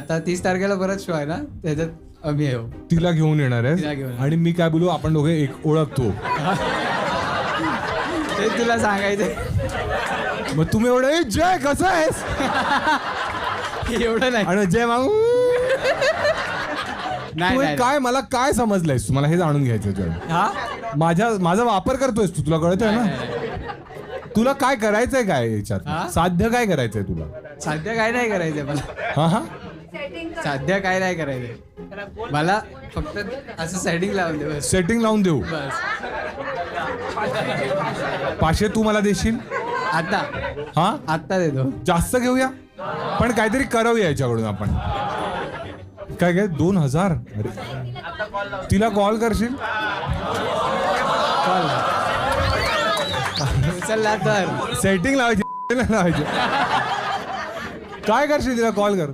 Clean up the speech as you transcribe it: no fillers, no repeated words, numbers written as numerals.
आता 30 तारखेला परत शो आहे ना, त्याच्यात आम्ही येऊ. तिला घेऊन येणार तिला आहे घेऊन. आणि मी काय बोलू, आपण दोघे एक ओळखतो. ते तुला सांगायचं मग तुम्ही एवढं "ए, जय कसं आहेस" एवढं नाही. आणि जय मागू नाही, तू नाही. काय मला काय समजलंयस, मला हे जाणून घ्यायचं जय. हा माझा वापर करतोयस तू, तुला कळतंय ना? तुला काय करायचंय काय हा? याच्यात, साध्य काय करायचंय तुला? सध्या काय नाही करायचं मला. हा हा सध्या काय नाही करायचं मला, फक्त असं सेटिंग लावून दे बस. सेटिंग लावून देऊ. बस 500 तू मला देशील? आता हा आत्ता देतो. जास्त घेऊया, पण काहीतरी करूया याच्याकडून आपण. काय काय 2000? अरे तिला कॉल करशील? कॉल उचलला तर सेटिंग लावायची. काय करशील, तिला कॉल कर.